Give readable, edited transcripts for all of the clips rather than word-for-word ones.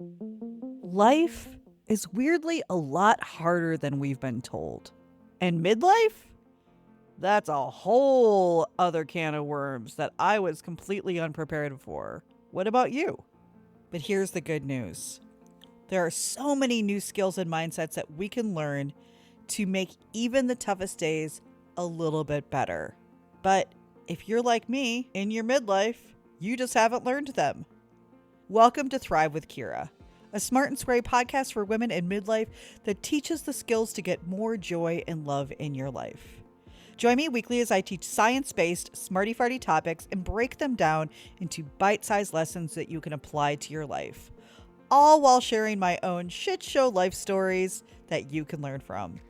Life is weirdly a lot harder than we've been told. And midlife? That's a whole other can of worms that I was completely unprepared for. What about you? But here's the good news. There are so many new skills and mindsets that we can learn to make even the toughest days a little bit better. But if you're like me in your midlife, you just haven't learned them. Welcome to Thrive with Kira, a smart and sweary podcast for women in midlife that teaches the skills to get more joy and love in your life. Join me weekly as I teach science-based, smarty-farty topics and break them down into bite-sized lessons that you can apply to your life, all while sharing my own shit show life stories that you can learn from.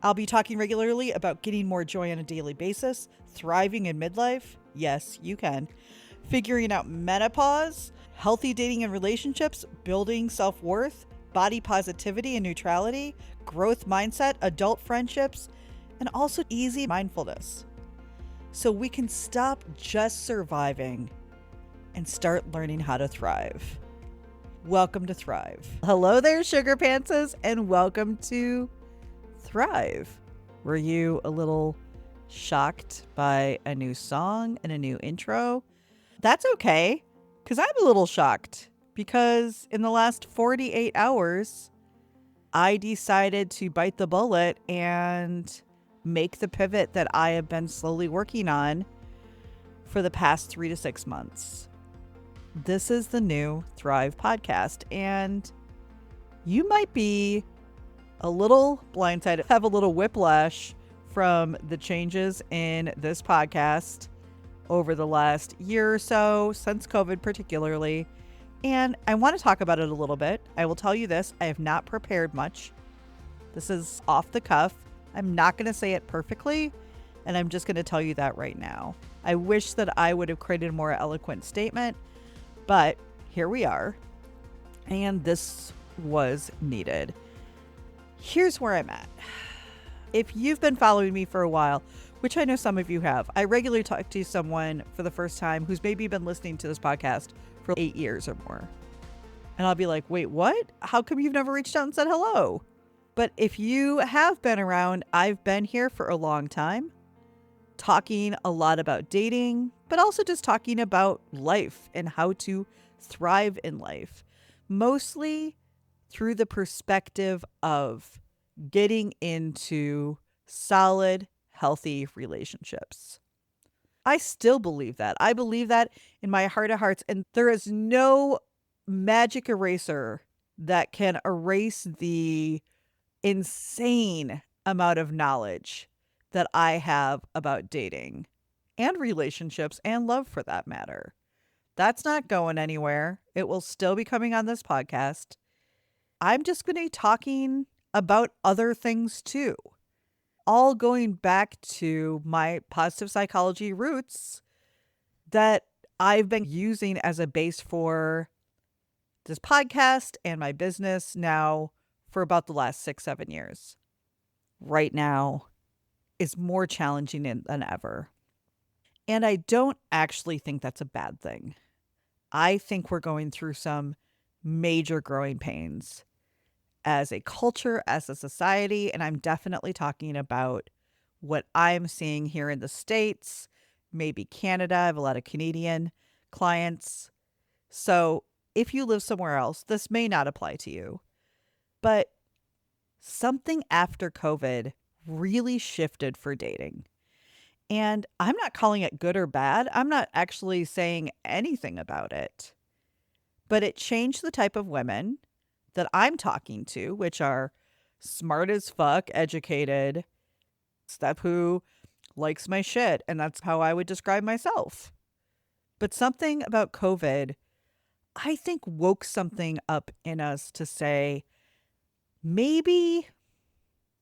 I'll be talking regularly about getting more joy on a daily basis, thriving in midlife, yes, you can, figuring out menopause, healthy dating and relationships, building self-worth, body positivity and neutrality, growth mindset, adult friendships, and also easy mindfulness. So we can stop just surviving and start learning how to thrive. Welcome to Thrive. Hello there, sugar pantses, and welcome to Thrive. Were you a little shocked by a new song and a new intro? That's okay, because I'm a little shocked because in the last 48 hours, I decided to bite the bullet and make the pivot that I have been slowly working on for the past 3 to 6 months. This is the new Thrive podcast, and you might be a little blindsided, have a little whiplash from the changes in this podcast over the last year or so, since COVID particularly. And I want to talk about it a little bit. I will tell you this, I have not prepared much. This is off the cuff. I'm not going to say it perfectly, and I'm just going to tell you that right now. I wish that I would have created a more eloquent statement, but here we are, and this was needed. Here's where I'm at. If you've been following me for a while, which I know some of you have, I regularly talk to someone for the first time who's maybe been listening to this podcast for 8 years or more. And I'll be like, wait, what? How come you've never reached out and said hello? But if you have been around, I've been here for a long time, talking a lot about dating, but also just talking about life and how to thrive in life, mostly through the perspective of getting into solid, healthy relationships. I still believe that. I believe that in my heart of hearts, and there is no magic eraser that can erase the insane amount of knowledge that I have about dating and relationships and love for that matter. That's not going anywhere. It will still be coming on this podcast. I'm just going to be talking about other things too, all going back to my positive psychology roots that I've been using as a base for this podcast and my business now for about the last 6-7 years. Right now is more challenging than ever. And I don't actually think that's a bad thing. I think we're going through some major growing pains as a culture, as a society, and I'm definitely talking about what I'm seeing here in the States, maybe Canada. I have a lot of Canadian clients. So if you live somewhere else, this may not apply to you. But something after COVID really shifted for dating. And I'm not calling it good or bad. I'm not actually saying anything about it. But it changed the type of women that I'm talking to, which are smart as fuck, educated, stuff who likes my shit. And that's how I would describe myself. But something about COVID, I think, woke something up in us to say, maybe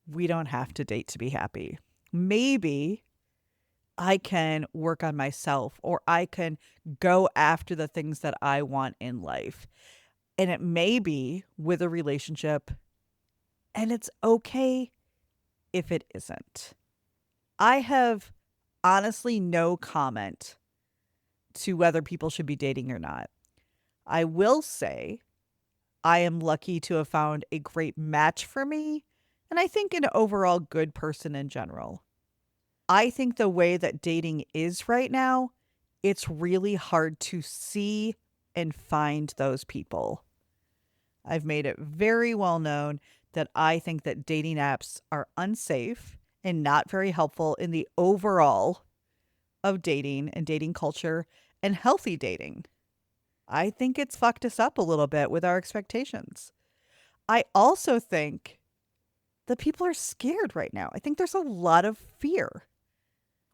we don't have to date to be happy. Maybe I can work on myself, or I can go after the things that I want in life. And it may be with a relationship, and it's okay if it isn't. I have honestly no comment to whether people should be dating or not. I will say I am lucky to have found a great match for me, and I think an overall good person in general. I think the way that dating is right now, it's really hard to see and find those people. I've made it very well known that I think that dating apps are unsafe and not very helpful in the overall of dating and dating culture and healthy dating. I think it's fucked us up a little bit with our expectations. I also think that people are scared right now. I think there's a lot of fear.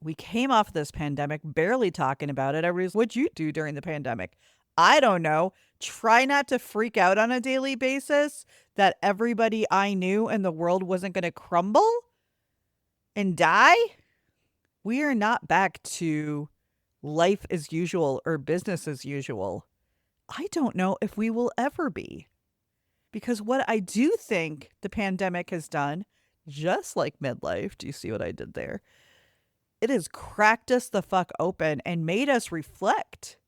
We came off this pandemic barely talking about it. Everybody's, what'd you do during the pandemic? I don't know. Try not to freak out on a daily basis that everybody I knew in the world wasn't going to crumble and die. We are not back to life as usual or business as usual. I don't know if we will ever be. Because what I do think the pandemic has done, just like midlife, do you see what I did there? It has cracked us the fuck open and made us reflect.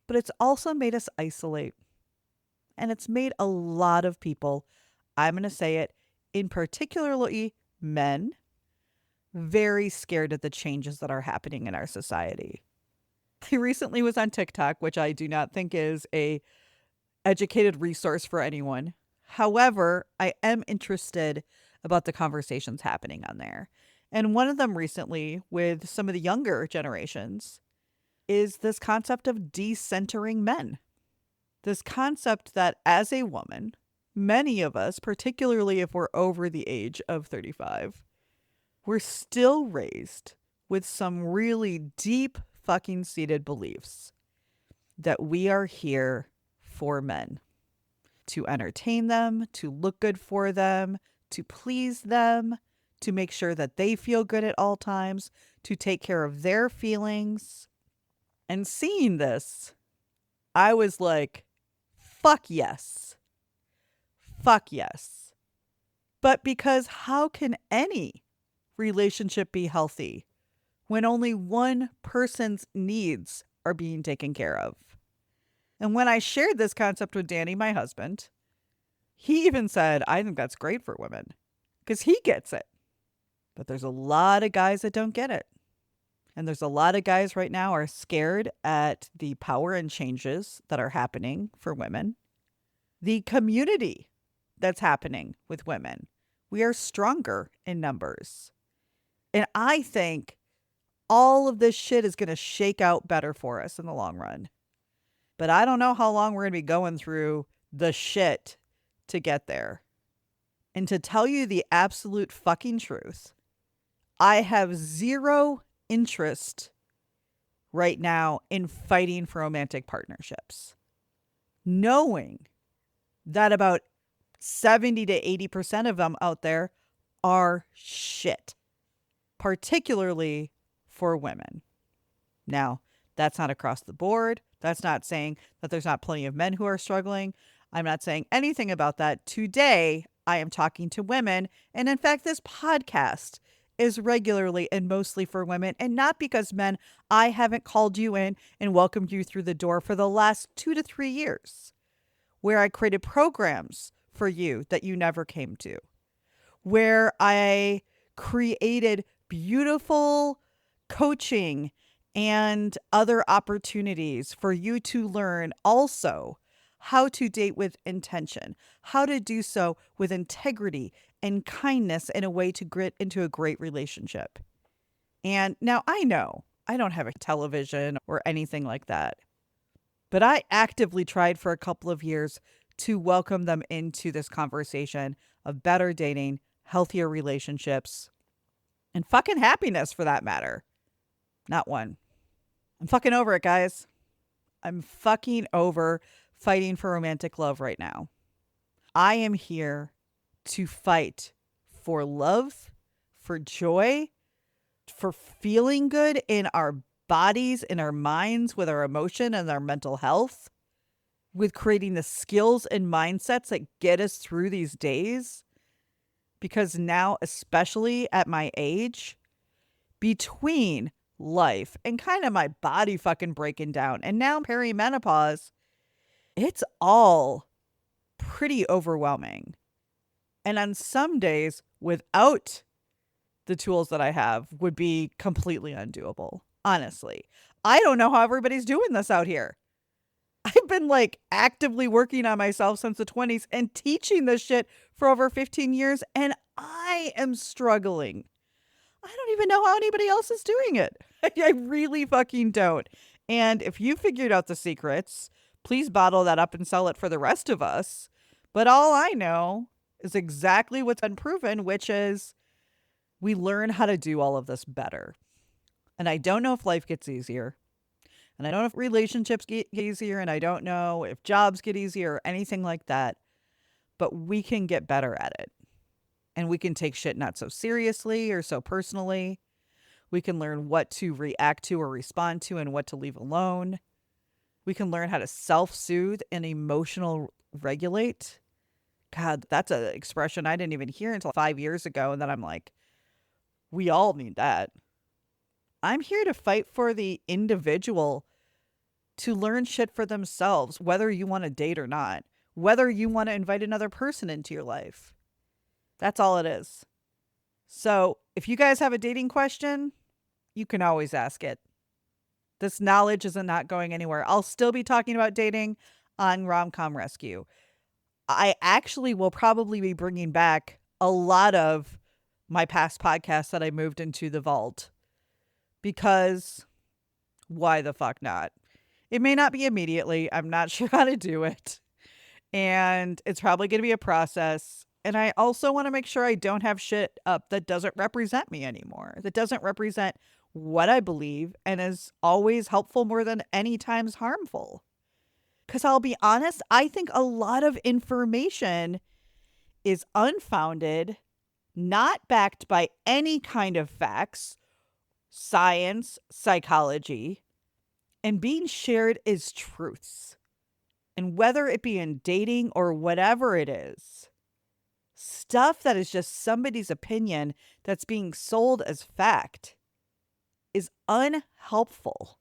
But it's also made us isolate. And it's made a lot of people, I'm going to say it, in particularly men, very scared at the changes that are happening in our society. I recently was on TikTok, which I do not think is a educated resource for anyone. However, I am interested about the conversations happening on there. And one of them recently with some of the younger generations is this concept of decentering men. This concept that as a woman, many of us, particularly if we're over the age of 35, we're still raised with some really deep fucking seated beliefs that we are here for men, to entertain them, to look good for them, to please them, to make sure that they feel good at all times, to take care of their feelings. And seeing this, I was like, fuck yes. Fuck yes. But because how can any relationship be healthy when only one person's needs are being taken care of? And when I shared this concept with Danny, my husband, he even said, I think that's great for women because he gets it. But there's a lot of guys that don't get it. And there's a lot of guys right now are scared at the power and changes that are happening for women. The community that's happening with women. We are stronger in numbers. And I think all of this shit is going to shake out better for us in the long run. But I don't know how long we're going to be going through the shit to get there. And to tell you the absolute fucking truth, I have zero interest right now in fighting for romantic partnerships, knowing that about 70 to 80% of them out there are shit, particularly for women. Now, that's not across the board. That's not saying that there's not plenty of men who are struggling. I'm not saying anything about that. Today, I am talking to women. And in fact, this podcast is regularly and mostly for women. And not because men, I haven't called you in and welcomed you through the door for the last 2 to 3 years, where I created programs for you that you never came to, where I created beautiful coaching and other opportunities for you to learn also how to date with intention, how to do so with integrity and kindness in a way to grit into a great relationship. And now I know I don't have a television or anything like that, but I actively tried for a couple of years to welcome them into this conversation of better dating, healthier relationships, and fucking happiness for that matter. Not one. I'm fucking over it, guys. I'm fucking over fighting for romantic love right now. I am here to fight for love, for joy, for feeling good in our bodies, in our minds, with our emotion and our mental health, with creating the skills and mindsets that get us through these days. Because now, especially at my age, between life and kind of my body fucking breaking down and now perimenopause, it's all pretty overwhelming. And on some days, without the tools that I have, would be completely undoable. Honestly, I don't know how everybody's doing this out here. I've been like actively working on myself since the 20s and teaching this shit for over 15 years, and I am struggling. I don't even know how anybody else is doing it. I really fucking don't. And if you figured out the secrets, please bottle that up and sell it for the rest of us. But all I know is exactly what's been proven, which is we learn how to do all of this better. And I don't know if life gets easier. And I don't know if relationships get easier. And I don't know if jobs get easier or anything like that. But we can get better at it. And we can take shit not so seriously or so personally. We can learn what to react to or respond to and what to leave alone. We can learn how to self-soothe and emotional regulate. God, that's an expression I didn't even hear until 5 years ago. And then I'm like, we all need that. I'm here to fight for the individual to learn shit for themselves, whether you want to date or not, whether you want to invite another person into your life. That's all it is. So if you guys have a dating question, you can always ask it. This knowledge is not going anywhere. I'll still be talking about dating on Rom-Com Rescue. I actually will probably be bringing back a lot of my past podcasts that I moved into the vault. Because why the fuck not? It may not be immediately. I'm not sure how to do it. And it's probably going to be a process. And I also want to make sure I don't have shit up that doesn't represent me anymore, that doesn't represent what I believe and is always helpful more than any times harmful. Because I'll be honest, I think a lot of information is unfounded, not backed by any kind of facts, science, psychology, and being shared as truths. And whether it be in dating or whatever it is, stuff that is just somebody's opinion that's being sold as fact is unhelpful.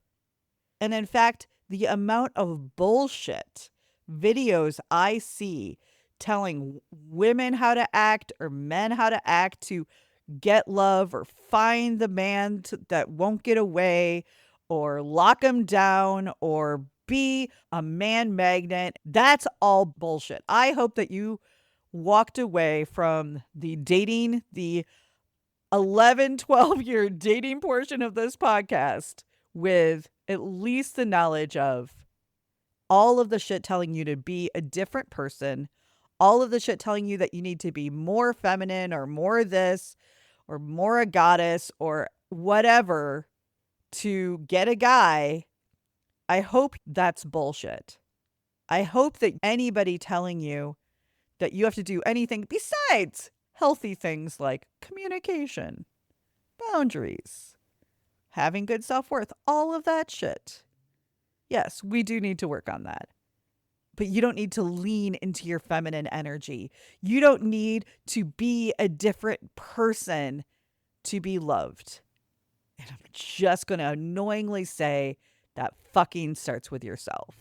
And in fact, the amount of bullshit videos I see telling women how to act or men how to act to get love or find the man that won't get away or lock him down or be a man magnet, that's all bullshit. I hope that you walked away from the 11, 12-year dating portion of this podcast with at least the knowledge of all of the shit telling you to be a different person, all of the shit telling you that you need to be more feminine or more this or more a goddess or whatever to get a guy. I hope that's bullshit. I hope that anybody telling you that you have to do anything besides healthy things like communication, boundaries, having good self-worth, all of that shit. Yes, we do need to work on that. But you don't need to lean into your feminine energy. You don't need to be a different person to be loved. And I'm just going to annoyingly say that fucking starts with yourself.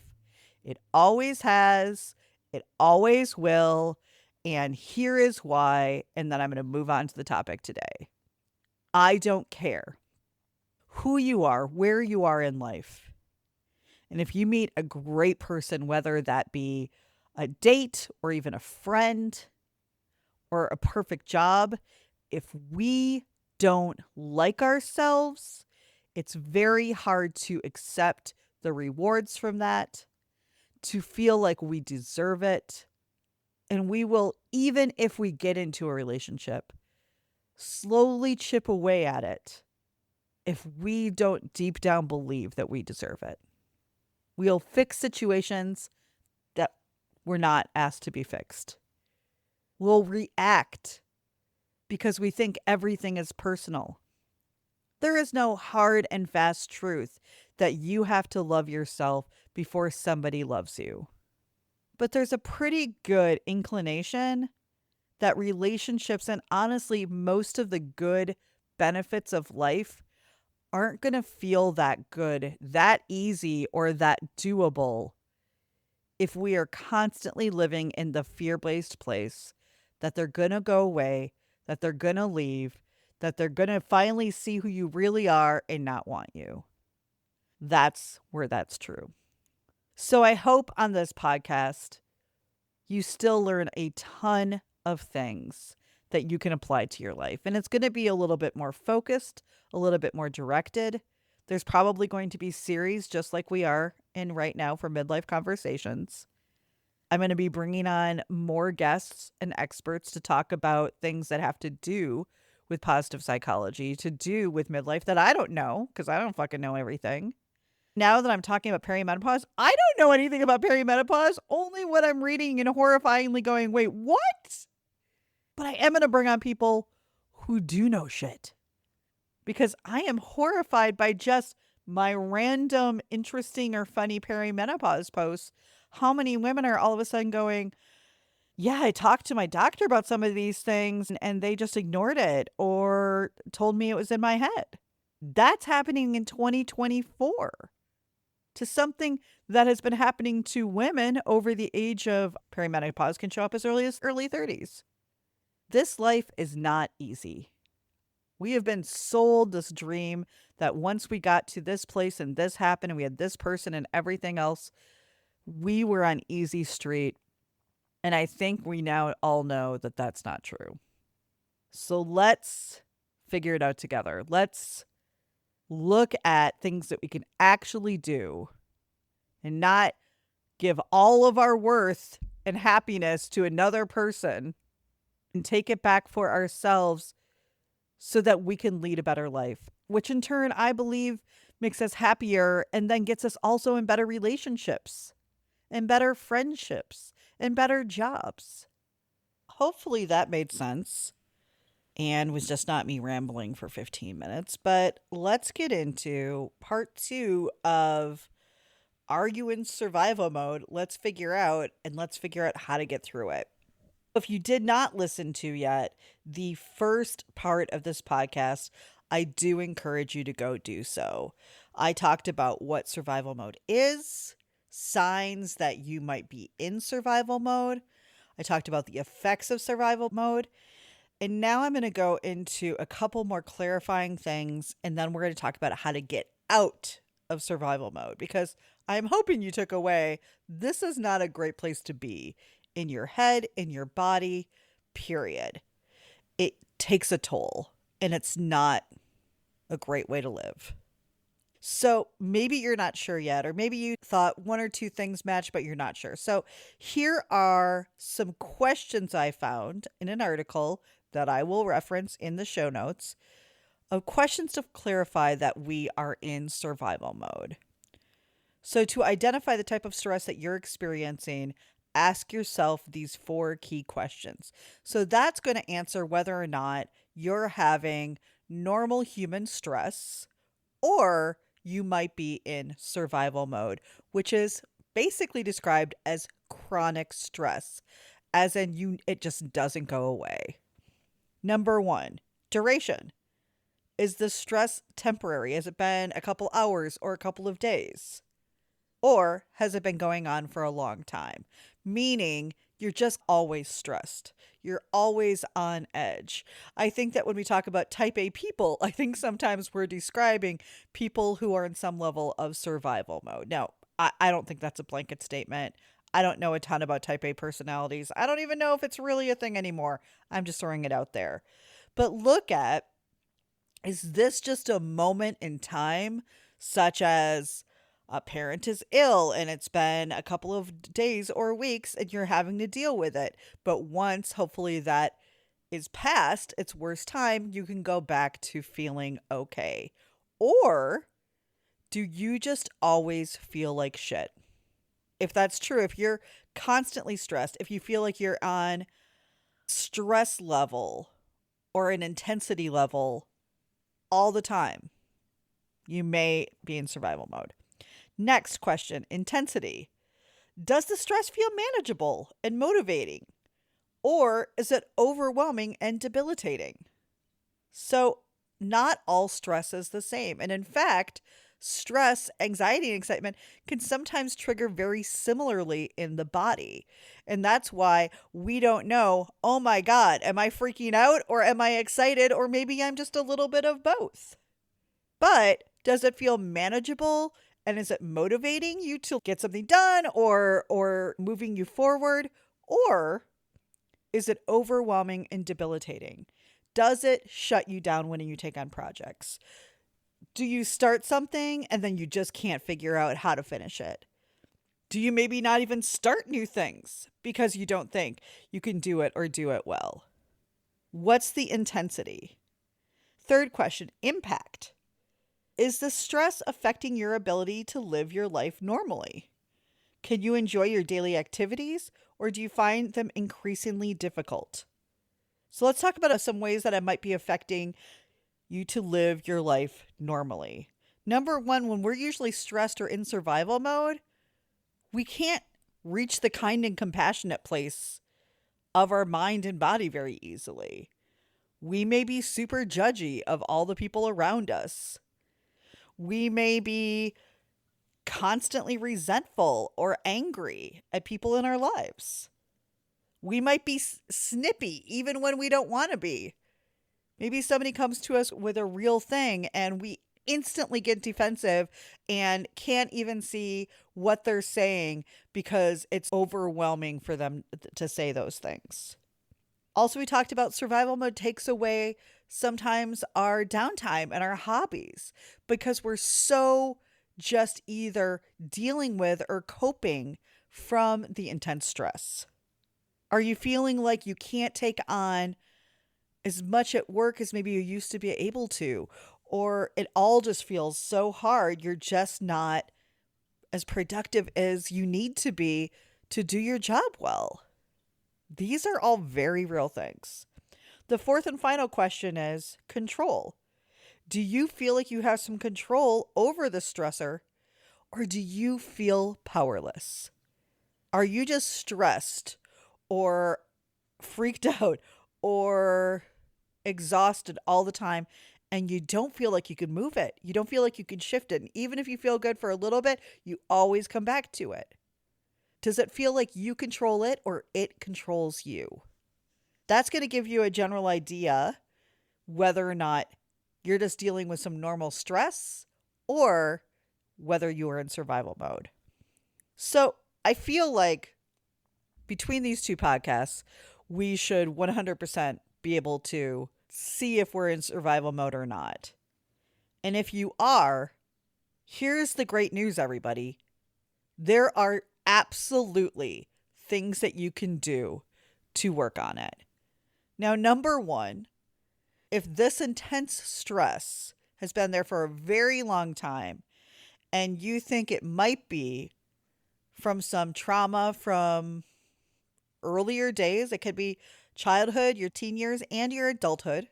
It always has. It always will. And here is why. And then I'm going to move on to the topic today. I don't care who you are, where you are in life. And if you meet a great person, whether that be a date or even a friend or a perfect job, if we don't like ourselves, it's very hard to accept the rewards from that, to feel like we deserve it. And we will, even if we get into a relationship, slowly chip away at it if we don't deep down believe that we deserve it. We'll fix situations that were not asked to be fixed. We'll react because we think everything is personal. There is no hard and fast truth that you have to love yourself before somebody loves you. But there's a pretty good inclination that relationships and honestly most of the good benefits of life aren't going to feel that good, that easy, or that doable if we are constantly living in the fear-based place that they're going to go away, that they're going to leave, that they're going to finally see who you really are and not want you. That's where that's true. So I hope on this podcast, you still learn a ton of things that you can apply to your life. And it's going to be a little bit more focused, a little bit more directed. There's probably going to be series just like we are in right now for Midlife Conversations. I'm going to be bringing on more guests and experts to talk about things that have to do with positive psychology, to do with midlife that I don't know because I don't fucking know everything. Now that I'm talking about perimenopause, I don't know anything about perimenopause, only what I'm reading and horrifyingly going, wait, what? But I am going to bring on people who do know shit because I am horrified by just my random, interesting, or funny perimenopause posts. How many women are all of a sudden going, yeah, I talked to my doctor about some of these things and they just ignored it or told me it was in my head. That's happening in 2024 to something that has been happening to women over the age of perimenopause can show up as early 30s. This life is not easy. We have been sold this dream that once we got to this place and this happened and we had this person and everything else, we were on easy street. And I think we now all know that that's not true. So let's figure it out together. Let's look at things that we can actually do and not give all of our worth and happiness to another person and take it back for ourselves so that we can lead a better life, which in turn, I believe, makes us happier and then gets us also in better relationships and better friendships and better jobs. Hopefully that made sense and was just not me rambling for 15 minutes. But let's get into part 2 of Are You in Survival Mode? Let's figure out how to get through it. If you did not listen to yet the first part of this podcast, I do encourage you to go do so. I talked about what survival mode is, signs that you might be in survival mode. I talked about the effects of survival mode. And now I'm going to go into a couple more clarifying things, and then we're going to talk about how to get out of survival mode, because I'm hoping you took away this is not a great place to be in your head, in your body, period. It takes a toll, and it's not a great way to live. So maybe you're not sure yet, or maybe you thought one or two things match, but you're not sure. So here are some questions I found in an article that I will reference in the show notes of questions to clarify that we are in survival mode. So to identify the type of stress that you're experiencing, ask yourself these 4 key questions. So that's going to answer whether or not you're having normal human stress or you might be in survival mode, which is basically described as chronic stress, as in it just doesn't go away. Number 1, duration. Is the stress temporary? Has it been a couple hours or a couple of days? Or has it been going on for a long time? Meaning you're just always stressed. You're always on edge. I think that when we talk about type A people, I think sometimes we're describing people who are in some level of survival mode. Now, I don't think that's a blanket statement. I don't know a ton about type A personalities. I don't even know if it's really a thing anymore. I'm just throwing it out there. But look at, is this just a moment in time, such as a parent is ill and it's been a couple of days or weeks and you're having to deal with it. But once, hopefully, that is past its worst time, you can go back to feeling okay. Or do you just always feel like shit? If that's true, if you're constantly stressed, if you feel like you're on stress level or an intensity level all the time, you may be in survival mode. Next question, intensity. Does the stress feel manageable and motivating? Or is it overwhelming and debilitating? So not all stress is the same. And in fact, stress, anxiety, and excitement can sometimes trigger very similarly in the body. And that's why we don't know, oh my God, am I freaking out or am I excited? Or maybe I'm just a little bit of both. But does it feel manageable? And is it motivating you to get something done or moving you forward? Or is it overwhelming and debilitating? Does it shut you down when you take on projects? Do you start something and then you just can't figure out how to finish it? Do you maybe not even start new things because you don't think you can do it or do it well? What's the intensity? Third question, impact. Is the stress affecting your ability to live your life normally? Can you enjoy your daily activities or do you find them increasingly difficult? So let's talk about some ways that it might be affecting you to live your life normally. Number one, when we're usually stressed or in survival mode, we can't reach the kind and compassionate place of our mind and body very easily. We may be super judgy of all the people around us. We may be constantly resentful or angry at people in our lives. We might be snippy even when we don't want to be. Maybe somebody comes to us with a real thing and we instantly get defensive and can't even see what they're saying because it's overwhelming for them to say those things. Also, we talked about survival mode takes away sometimes our downtime and our hobbies because we're so just either dealing with or coping from the intense stress. Are you feeling like you can't take on as much at work as maybe you used to be able to? Or it all just feels so hard, you're just not as productive as you need to be to do your job well? These are all very real things. The fourth and final question is control. Do you feel like you have some control over the stressor, or do you feel powerless? Are you just stressed or freaked out or exhausted all the time and you don't feel like you can move it? You don't feel like you can shift it. And even if you feel good for a little bit, you always come back to it. Does it feel like you control it or it controls you? That's going to give you a general idea whether or not you're just dealing with some normal stress or whether you are in survival mode. So I feel like between these two podcasts, we should 100% be able to see if we're in survival mode or not. And if you are, here's the great news, everybody. There are absolutely things that you can do to work on it. Now, number one, if this intense stress has been there for a very long time and you think it might be from some trauma from earlier days, it could be childhood, your teen years, and your adulthood,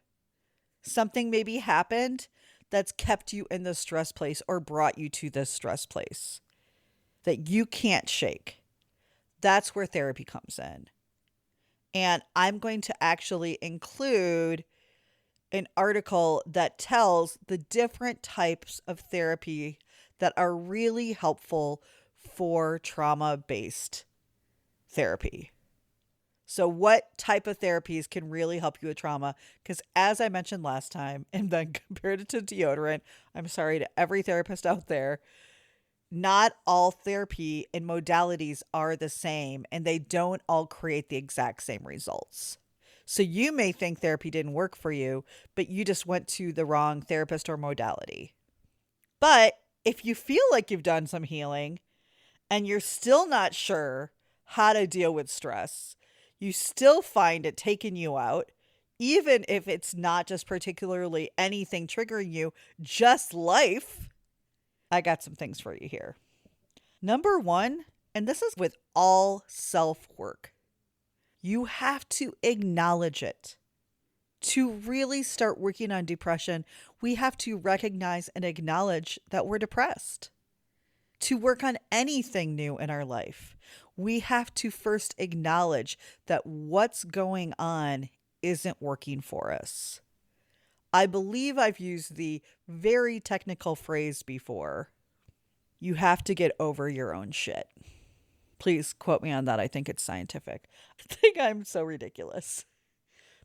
something maybe happened that's kept you in this stress place or brought you to this stress place that you can't shake. That's where therapy comes in. And I'm going to actually include an article that tells the different types of therapy that are really helpful for trauma-based therapy. So what type of therapies can really help you with trauma? Because as I mentioned last time, and then compared it to deodorant, I'm sorry to every therapist out there, not all therapy and modalities are the same, and they don't all create the exact same results. So you may think therapy didn't work for you, but you just went to the wrong therapist or modality. But if you feel like you've done some healing and you're still not sure how to deal with stress, you still find it taking you out, even if it's not just particularly anything triggering you, just life, I got some things for you here. Number one, and this is with all self-work, you have to acknowledge it. To really start working on depression, we have to recognize and acknowledge that we're depressed. To work on anything new in our life, we have to first acknowledge that what's going on isn't working for us. I believe I've used the very technical phrase before. You have to get over your own shit. Please quote me on that. I think it's scientific. I think I'm so ridiculous.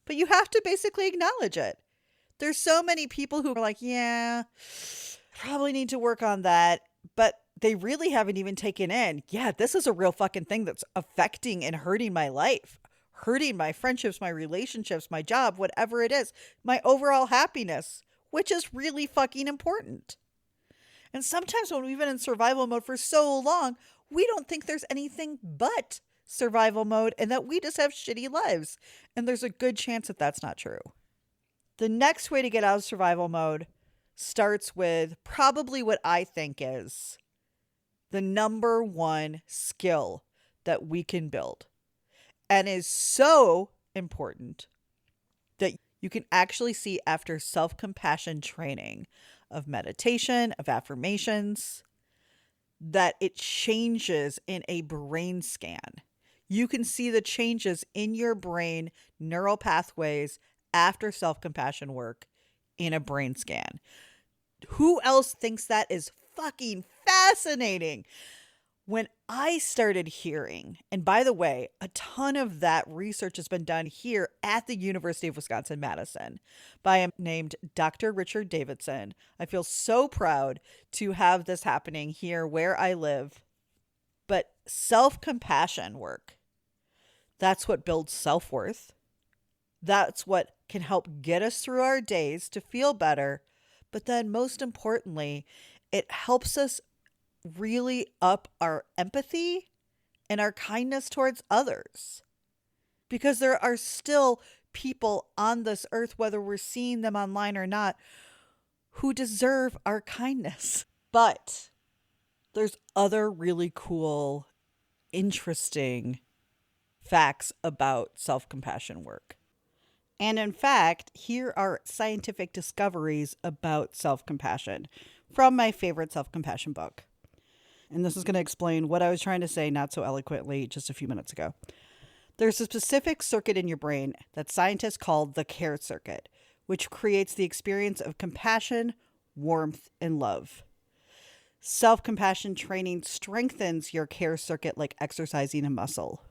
But you have to basically acknowledge it. There's so many people who are like, yeah, probably need to work on that. But they really haven't even taken in, yeah, this is a real fucking thing that's affecting and hurting my life, hurting my friendships, my relationships, my job, whatever it is, my overall happiness, which is really fucking important. And sometimes when we've been in survival mode for so long, we don't think there's anything but survival mode and that we just have shitty lives. And there's a good chance that that's not true. The next way to get out of survival mode starts with probably what I think is the number one skill that we can build and is so important that you can actually see after self-compassion training of meditation, of affirmations, that it changes in a brain scan. You can see the changes in your brain neural pathways after self-compassion work in a brain scan. Who else thinks that is fucking fascinating? When I started hearing, and by the way, a ton of that research has been done here at the University of Wisconsin-Madison by a named Dr. Richard Davidson. I feel so proud to have this happening here where I live. But self-compassion work, that's what builds self-worth. That's what can help get us through our days to feel better. But then most importantly, it helps us really up our empathy and our kindness towards others. Because there are still people on this earth, whether we're seeing them online or not, who deserve our kindness. But there's other really cool, interesting facts about self-compassion work. And in fact, here are scientific discoveries about self-compassion from my favorite self-compassion book. And this is going to explain what I was trying to say not so eloquently just a few minutes ago. There's a specific circuit in your brain that scientists call the care circuit, which creates the experience of compassion, warmth, and love. Self-compassion training strengthens your care circuit like exercising a muscle.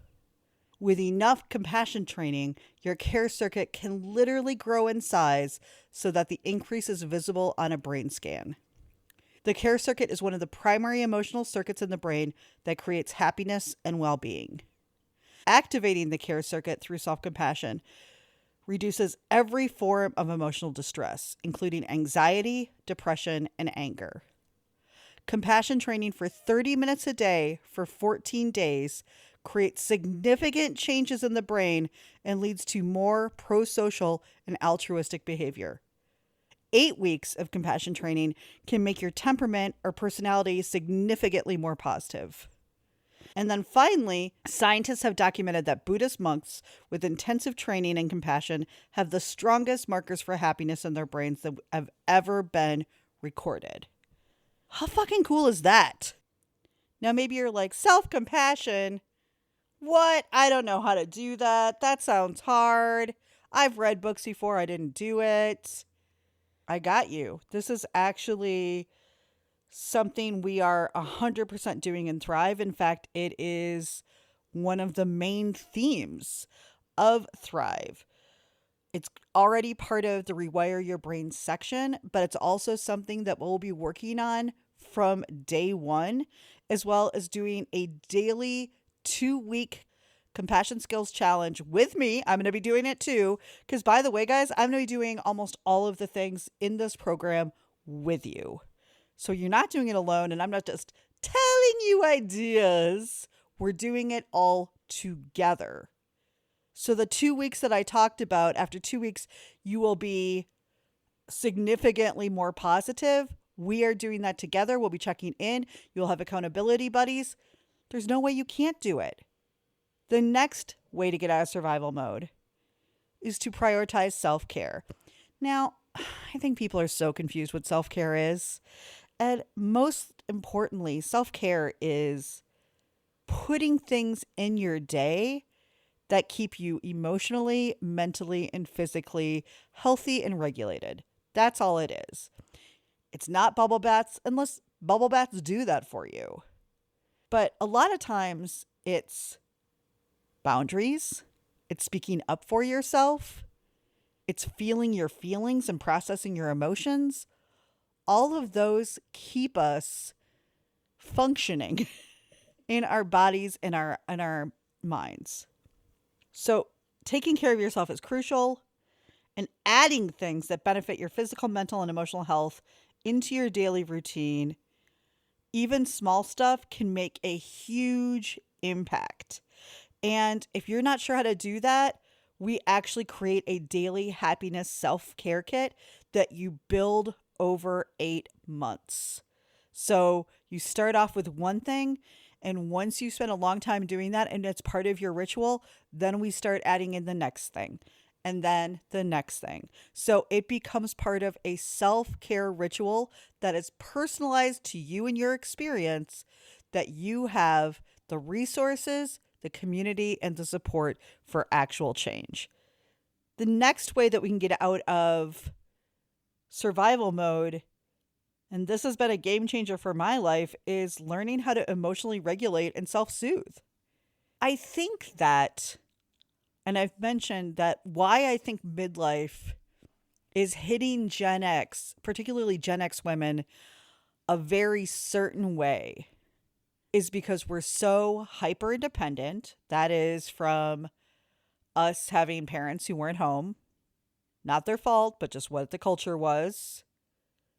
With enough compassion training, your care circuit can literally grow in size so that the increase is visible on a brain scan. The care circuit is one of the primary emotional circuits in the brain that creates happiness and well-being. Activating the care circuit through self-compassion reduces every form of emotional distress, including anxiety, depression, and anger. Compassion training for 30 minutes a day for 14 days creates significant changes in the brain and leads to more pro-social and altruistic behavior. 8 weeks of compassion training can make your temperament or personality significantly more positive. And then finally, scientists have documented that Buddhist monks with intensive training in compassion have the strongest markers for happiness in their brains that have ever been recorded. How fucking cool is that? Now maybe you're like, self-compassion? What? I don't know how to do that. That sounds hard. I've read books before. I didn't do it. I got you. This is actually something we are 100% doing in Thrive. In fact, it is one of the main themes of Thrive. It's already part of the Rewire Your Brain section, but it's also something that we'll be working on from day one, as well as doing a daily 2-week compassion skills challenge with me. I'm going to be doing it too. Because by the way, guys, I'm going to be doing almost all of the things in this program with you. So you're not doing it alone, and I'm not just telling you ideas. We're doing it all together. So the 2 weeks that I talked about, after 2 weeks, you will be significantly more positive. We are doing that together. We'll be checking in. You'll have accountability buddies. There's no way you can't do it. The next way to get out of survival mode is to prioritize self-care. Now, I think people are so confused what self-care is. And most importantly, self-care is putting things in your day that keep you emotionally, mentally, and physically healthy and regulated. That's all it is. It's not bubble baths unless bubble baths do that for you. But a lot of times it's boundaries, it's speaking up for yourself, it's feeling your feelings and processing your emotions. All of those keep us functioning in our bodies and our minds. So taking care of yourself is crucial, and adding things that benefit your physical, mental, and emotional health into your daily routine, even small stuff, can make a huge impact. And if you're not sure how to do that, we actually create a daily happiness self-care kit that you build over 8 months. So you start off with one thing, and once you spend a long time doing that and it's part of your ritual, then we start adding in the next thing and then the next thing. So it becomes part of a self-care ritual that is personalized to you and your experience, that you have the resources, the community, and the support for actual change. The next way that we can get out of survival mode, and this has been a game changer for my life, is learning how to emotionally regulate and self-soothe. I think that, and I've mentioned that why I think midlife is hitting Gen X, particularly Gen X women, a very certain way, is because we're so hyper independent. That is from us having parents who weren't home. Not their fault, but just what the culture was.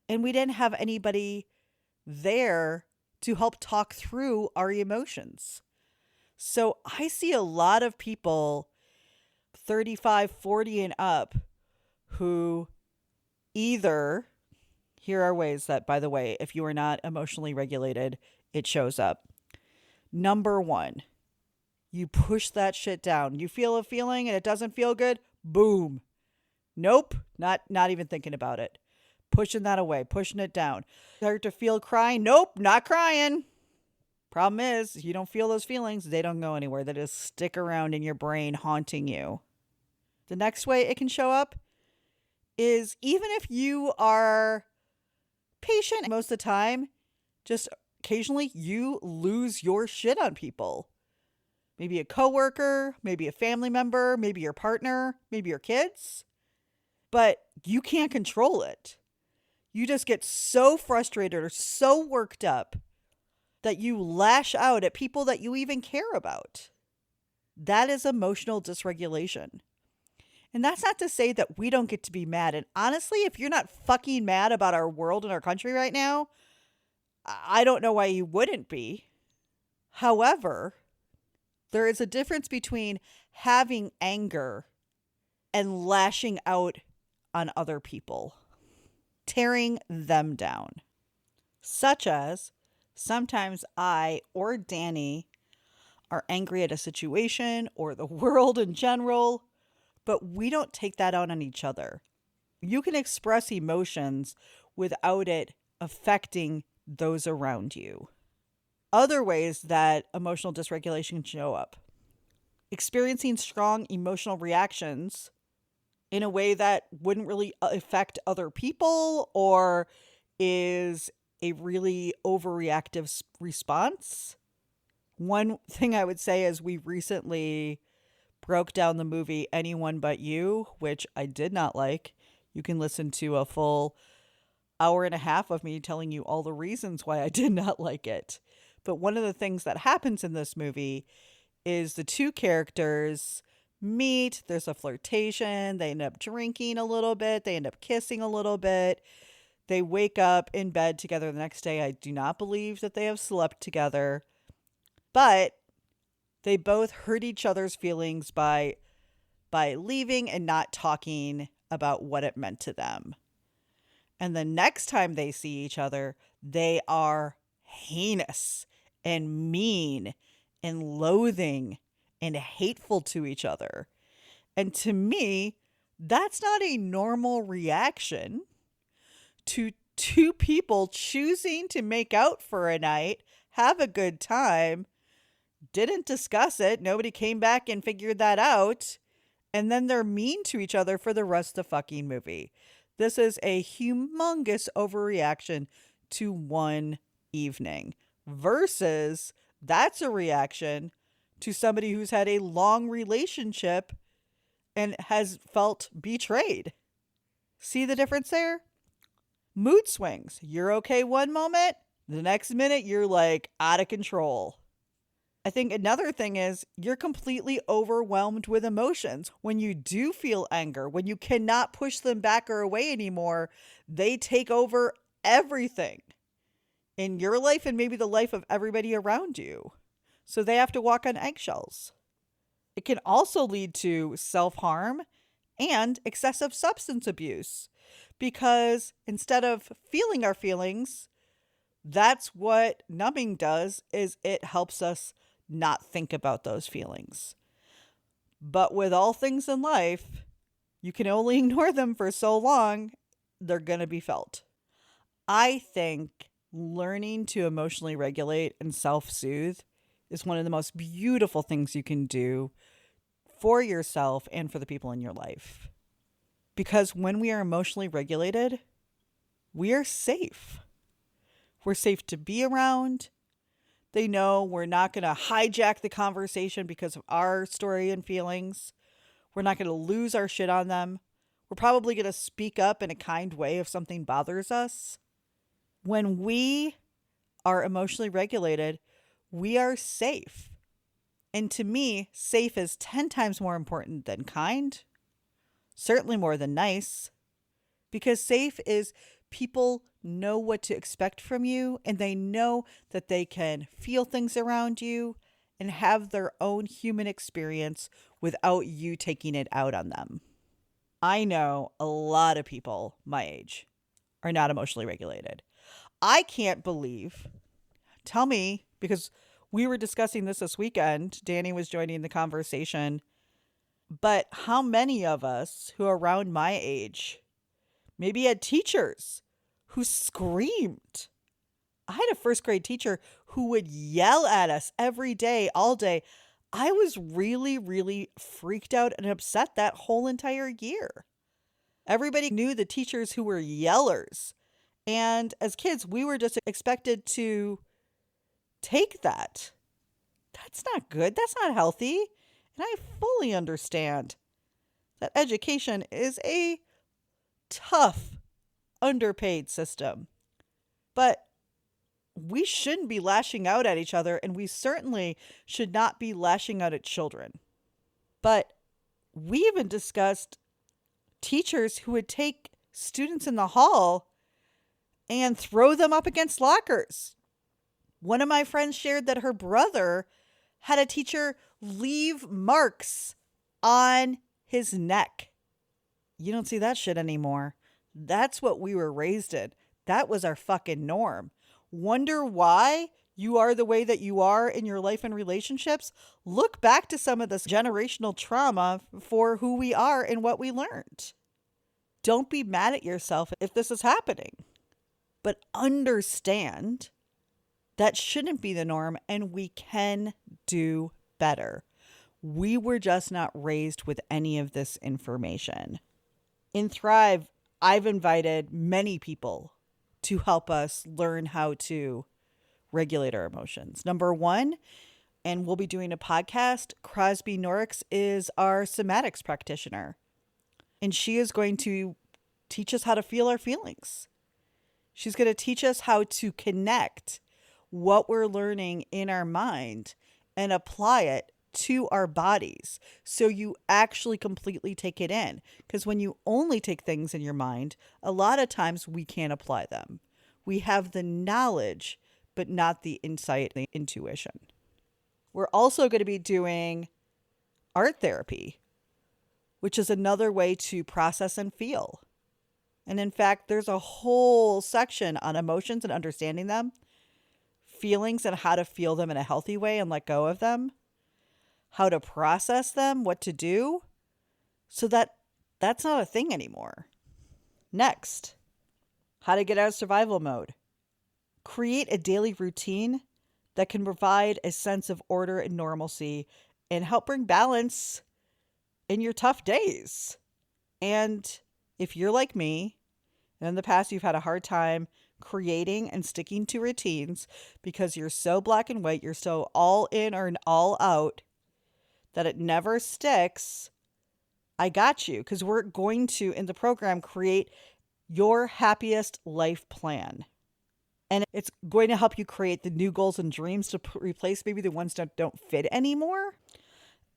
And we didn't have anybody there to help talk through our emotions. So I see a lot of people 35, 40 and up who either, here are ways that, by the way, if you are not emotionally regulated, it shows up. Number one, you push that shit down. You feel a feeling and it doesn't feel good. Boom. Nope. Not even thinking about it. Pushing that away, pushing it down. Start to feel crying. Nope, not crying. Problem is, you don't feel those feelings. They don't go anywhere. They just stick around in your brain, haunting you. The next way it can show up is, even if you are patient most of the time, just occasionally you lose your shit on people. Maybe a coworker, maybe a family member, maybe your partner, maybe your kids. But you can't control it. You just get so frustrated or so worked up that you lash out at people that you even care about. That is emotional dysregulation. And that's not to say that we don't get to be mad. And honestly, if you're not fucking mad about our world and our country right now, I don't know why you wouldn't be. However, there is a difference between having anger and lashing out on other people, tearing them down. Such as, sometimes I or Danny are angry at a situation or the world in general, but we don't take that out on each other. You can express emotions without it affecting those around you. Other ways that emotional dysregulation can show up: experiencing strong emotional reactions in a way that wouldn't really affect other people, or is a really overreactive response. One thing I would say is, we recently broke down the movie Anyone But You, which I did not like. You can listen to a full hour and a half of me telling you all the reasons why I did not like it. But one of the things that happens in this movie is the two characters meet, there's a flirtation, they end up drinking a little bit, they end up kissing a little bit, they wake up in bed together the next day. I do not believe that they have slept together, but they both hurt each other's feelings by leaving and not talking about what it meant to them. And the next time they see each other, they are heinous and mean and loathing and hateful to each other. And to me, that's not a normal reaction to two people choosing to make out for a night, have a good time, didn't discuss it, nobody came back and figured that out, and then they're mean to each other for the rest of the fucking movie. This is a humongous overreaction to one evening versus that's a reaction to somebody who's had a long relationship and has felt betrayed. See the difference there? Mood swings. You're okay one moment, the next minute you're like out of control. I think another thing is you're completely overwhelmed with emotions. When you do feel anger, when you cannot push them back or away anymore, they take over everything in your life and maybe the life of everybody around you. So they have to walk on eggshells. It can also lead to self-harm and excessive substance abuse because instead of feeling our feelings, that's what numbing does, is it helps us not think about those feelings. But with all things in life, you can only ignore them for so long, they're going to be felt. I think learning to emotionally regulate and self-soothe is one of the most beautiful things you can do for yourself and for the people in your life. Because when we are emotionally regulated, we are safe. We're safe to be around. They know we're not going to hijack the conversation because of our story and feelings. We're not going to lose our shit on them. We're probably going to speak up in a kind way if something bothers us. When we are emotionally regulated, we are safe. And to me, safe is 10 times more important than kind. Certainly more than nice. Because safe is people know what to expect from you, and they know that they can feel things around you and have their own human experience without you taking it out on them. I know a lot of people my age are not emotionally regulated. I can't believe, tell me, because we were discussing this weekend, Danny was joining the conversation, but how many of us who are around my age maybe had teachers who screamed? I had a first grade teacher who would yell at us every day, all day. I was really, really freaked out and upset that whole entire year. Everybody knew the teachers who were yellers. And as kids, we were just expected to take that. That's not good. That's not healthy. And I fully understand that education is a tough, underpaid system. But we shouldn't be lashing out at each other, and we certainly should not be lashing out at children. But we even discussed teachers who would take students in the hall and throw them up against lockers. One of my friends shared that her brother had a teacher leave marks on his neck. You don't see that shit anymore. That's what we were raised in. That was our fucking norm. Wonder why you are the way that you are in your life and relationships? Look back to some of this generational trauma for who we are and what we learned. Don't be mad at yourself if this is happening. But understand that shouldn't be the norm, and we can do better. We were just not raised with any of this information. In Thrive, I've invited many people to help us learn how to regulate our emotions. Number one, and we'll be doing a podcast, Crosby Norix is our somatics practitioner. And she is going to teach us how to feel our feelings. She's going to teach us how to connect what we're learning in our mind and apply it to our bodies so you actually completely take it in. Because when you only take things in your mind, a lot of times we can't apply them. We have the knowledge, but not the insight and the intuition. We're also going to be doing art therapy, which is another way to process and feel. And in fact, there's a whole section on emotions and understanding them, feelings and how to feel them in a healthy way and let go of them, how to process them, what to do, so that that's not a thing anymore. Next, how to get out of survival mode. Create a daily routine that can provide a sense of order and normalcy and help bring balance in your tough days. And if you're like me, And in the past, you've had a hard time creating and sticking to routines because you're so black and white, you're so all in or all out that it never sticks. I got you, because we're going to, in the program, create your happiest life plan. And it's going to help you create the new goals and dreams to replace maybe the ones that don't fit anymore.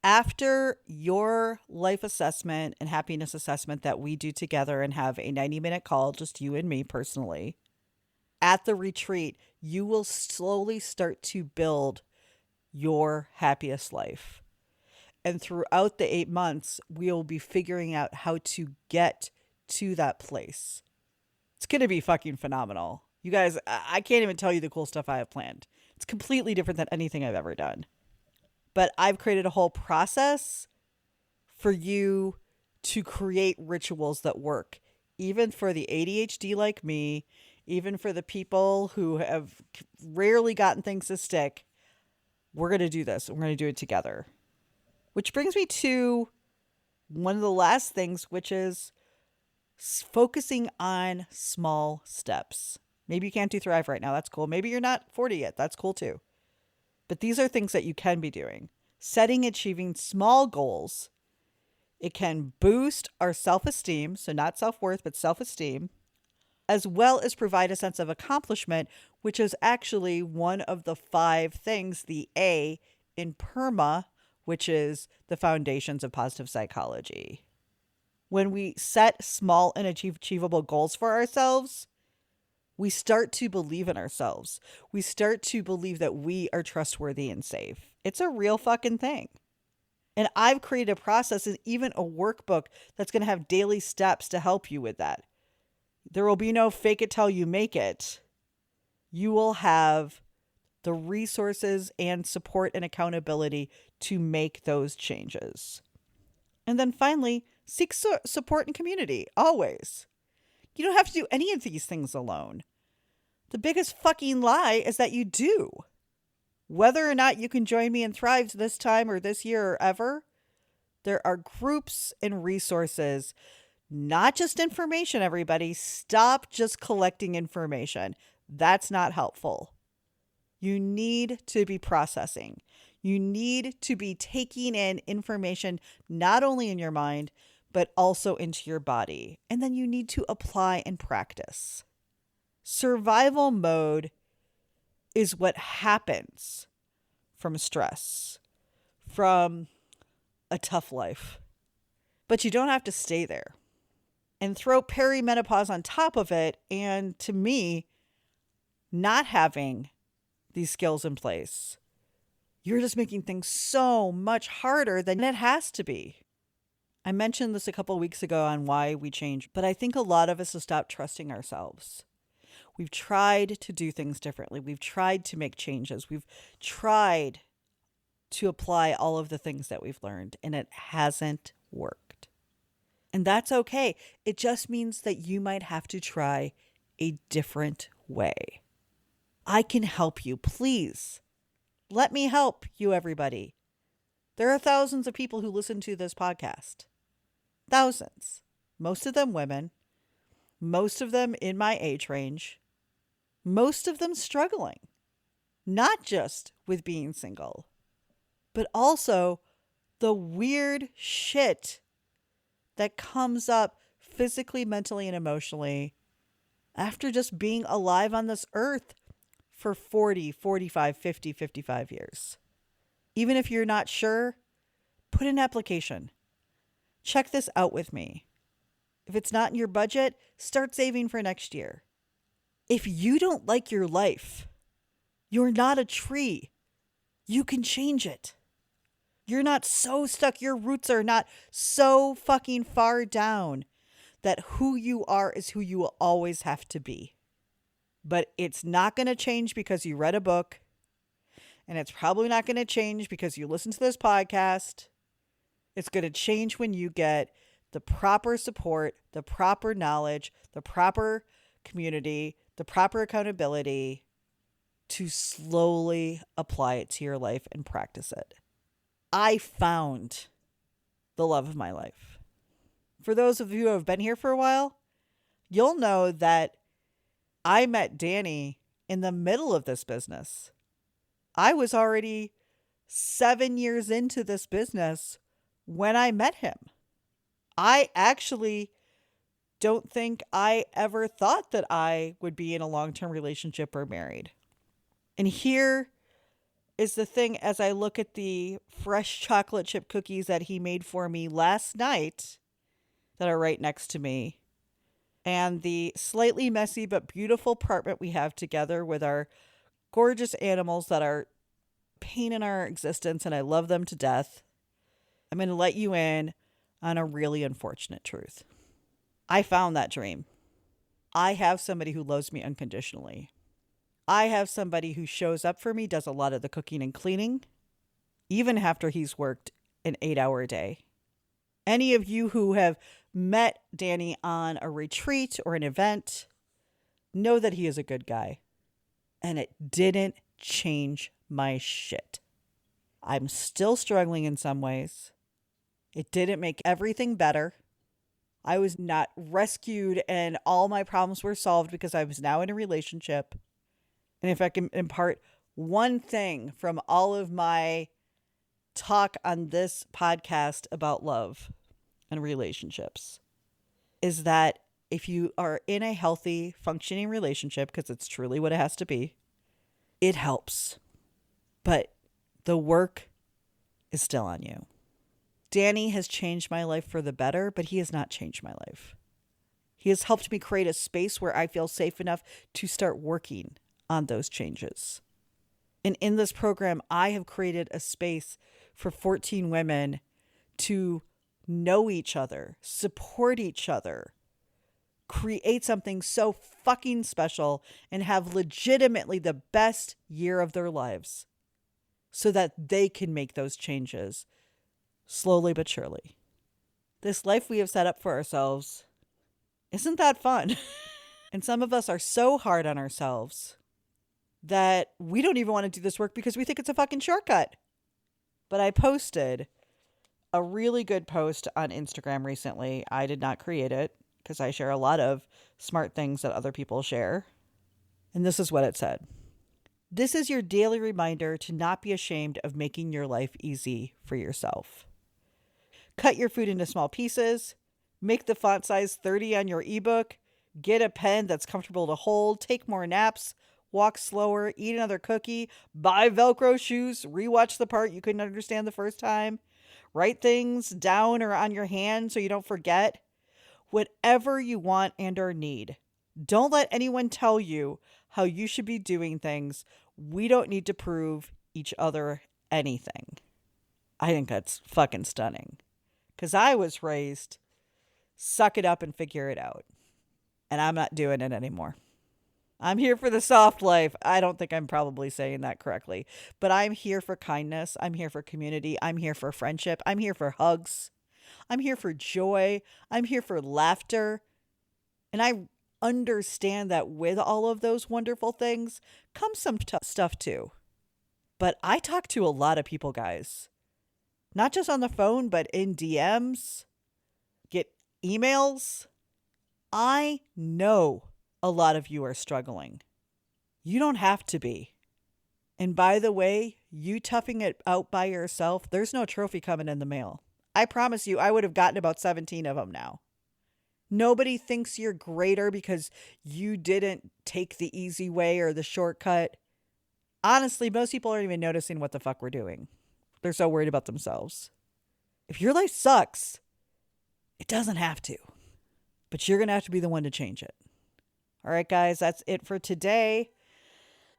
After your life assessment and happiness assessment that we do together and have a 90-minute call, just you and me personally, at the retreat, you will slowly start to build your happiest life. And throughout the 8 months, we'll be figuring out how to get to that place. It's going to be fucking phenomenal. You guys, I can't even tell you the cool stuff I have planned. It's completely different than anything I've ever done. But I've created a whole process for you to create rituals that work, even for the ADHD like me, even for the people who have rarely gotten things to stick. We're going to do this. We're going to do it together. Which brings me to one of the last things, which is focusing on small steps. Maybe you can't do Thrive right now. That's cool. Maybe you're not 40 yet. That's cool too. But these are things that you can be doing. Setting, achieving small goals. It can boost our self-esteem, so not self-worth, but self-esteem, as well as provide a sense of accomplishment, which is actually one of the 5 things, the A in PERMA, which is the foundations of positive psychology. When we set small and achievable goals for ourselves, we start to believe in ourselves. We start to believe that we are trustworthy and safe. It's a real fucking thing. And I've created a process and even a workbook that's going to have daily steps to help you with that. There will be no fake it till you make it. You will have the resources and support and accountability to make those changes. And then finally, seek support and community, always. You don't have to do any of these things alone. The biggest fucking lie is that you do. Whether or not you can join me in Thrive this time or this year or ever, there are groups and resources, not just information, everybody. Stop just collecting information. That's not helpful. You need to be processing. You need to be taking in information not only in your mind, but also into your body. And then you need to apply and practice. Survival mode is what happens from stress, from a tough life. But you don't have to stay there. And throw perimenopause on top of it, and to me, not having these skills in place, you're just making things so much harder than it has to be. I mentioned this a couple of weeks ago on why we change, but I think a lot of us have stopped trusting ourselves. We've tried to do things differently. We've tried to make changes. We've tried to apply all of the things that we've learned, and it hasn't worked. And that's okay. It just means that you might have to try a different way. I can help you. Please, let me help you, everybody. There are thousands of people who listen to this podcast. Thousands. Most of them women. Most of them in my age range. Most of them struggling. Not just with being single, but also the weird shit that comes up physically, mentally, and emotionally after just being alive on this earth for 40, 45, 50, 55 years. Even if you're not sure, put an application. Check this out with me. If it's not in your budget, start saving for next year. If you don't like your life, you're not a tree. You can change it. You're not so stuck. Your roots are not so fucking far down that who you are is who you will always have to be. But it's not going to change because you read a book. And it's probably not going to change because you listen to this podcast. It's going to change when you get the proper support, the proper knowledge, the proper community, the proper accountability to slowly apply it to your life and practice it. I found the love of my life. For those of you who have been here for a while, you'll know that I met Danny in the middle of this business. I was already 7 years into this business when I met him. I actually don't think I ever thought that I would be in a long-term relationship or married. And here is the thing, as I look at the fresh chocolate chip cookies that he made for me last night that are right next to me, and the slightly messy but beautiful apartment we have together with our gorgeous animals that are pain in our existence, and I love them to death, I'm going to let you in on a really unfortunate truth. I found that dream. I have somebody who loves me unconditionally. I have somebody who shows up for me, does a lot of the cooking and cleaning, even after he's worked an 8-hour day. Any of you who have met Danny on a retreat or an event know that he is a good guy. And it didn't change my shit. I'm still struggling in some ways. It didn't make everything better. I was not rescued and all my problems were solved because I was now in a relationship. And if I can impart one thing from all of my talk on this podcast about love and relationships, is that if you are in a healthy, functioning relationship, because it's truly what it has to be, it helps. But the work is still on you. Danny has changed my life for the better, but he has not changed my life. He has helped me create a space where I feel safe enough to start working on those changes. And in this program, I have created a space for 14 women to know each other, support each other, create something so fucking special, and have legitimately the best year of their lives so that they can make those changes slowly but surely. This life we have set up for ourselves, isn't that fun? And some of us are so hard on ourselves that we don't even want to do this work because we think it's a fucking shortcut. But I posted a really good post on Instagram recently. I did not create it because I share a lot of smart things that other people share. And this is what it said. This is your daily reminder to not be ashamed of making your life easy for yourself. Cut your food into small pieces. Make the font size 30 on your ebook. Get a pen that's comfortable to hold. Take more naps. Walk slower. Eat another cookie. Buy Velcro shoes. Rewatch the part you couldn't understand the first time. Write things down or on your hand so you don't forget. Whatever you want and or need. Don't let anyone tell you how you should be doing things. We don't need to prove each other anything. I think that's fucking stunning. Because I was raised, suck it up and figure it out. And I'm not doing it anymore. I'm here for the soft life. I don't think I'm probably saying that correctly. But I'm here for kindness. I'm here for community. I'm here for friendship. I'm here for hugs. I'm here for joy. I'm here for laughter. And I understand that with all of those wonderful things comes some stuff too. But I talk to a lot of people, guys. Not just on the phone, but in DMs, get emails. I know a lot of you are struggling. You don't have to be. And by the way, you toughing it out by yourself, there's no trophy coming in the mail. I promise you, I would have gotten about 17 of them now. Nobody thinks you're greater because you didn't take the easy way or the shortcut. Honestly, most people aren't even noticing what the fuck we're doing. They're so worried about themselves. If your life sucks, it doesn't have to. But you're going to have to be the one to change it. All right, guys, that's it for today.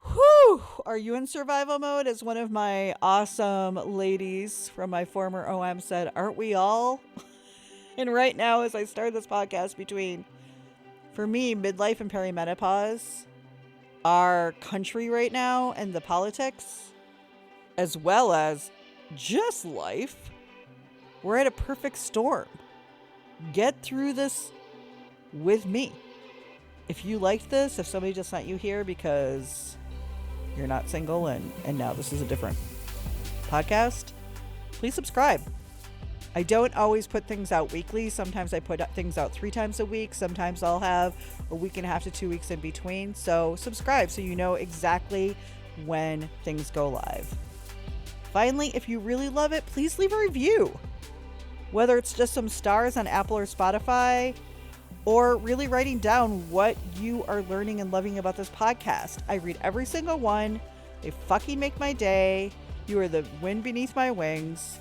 Whew! Are you in survival mode? As one of my awesome ladies from my former OM said, aren't we all? And right now, as I start this podcast between, for me, midlife and perimenopause, our country right now and the politics, as well as just life, we're at a perfect storm. Get through this with me. If you liked this, if somebody just sent you here because you're not single and now this is a different podcast, please subscribe. I don't always put things out weekly. Sometimes I put things out 3 times a week. Sometimes I'll have a week and a half to 2 weeks in between. So subscribe so you know exactly when things go live. Finally, if you really love it, please leave a review. Whether it's just some stars on Apple or Spotify, or really writing down what you are learning and loving about this podcast. I read every single one. They fucking make my day. You are the wind beneath my wings.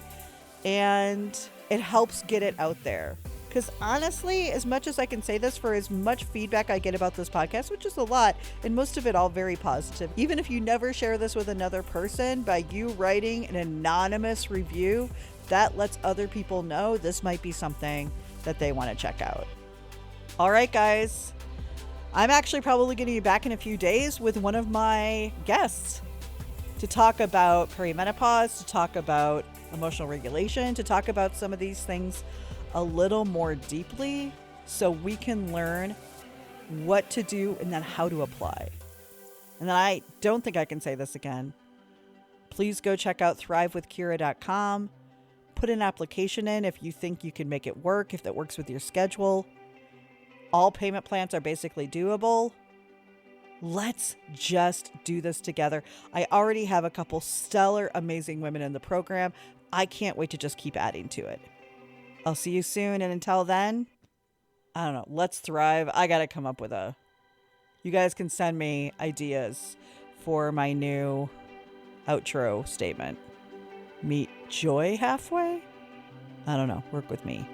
And it helps get it out there. Because honestly, as much as I can say this, for as much feedback I get about this podcast, which is a lot, and most of it all very positive, even if you never share this with another person, by you writing an anonymous review, that lets other people know this might be something that they want to check out. All right, guys. I'm actually probably going to be back in a few days with one of my guests to talk about perimenopause, to talk about emotional regulation, to talk about some of these things a little more deeply so we can learn what to do and then how to apply. And then I don't think I can say this again. Please go check out thrivewithkira.com. Put an application in if you think you can make it work, if that works with your schedule. All payment plans are basically doable. Let's just do this together. I already have a couple stellar, amazing women in the program. I can't wait to just keep adding to it. I'll see you soon. And until then, I don't know. Let's thrive. I got to come up with you guys can send me ideas for my new outro statement. Meet joy halfway? I don't know. Work with me.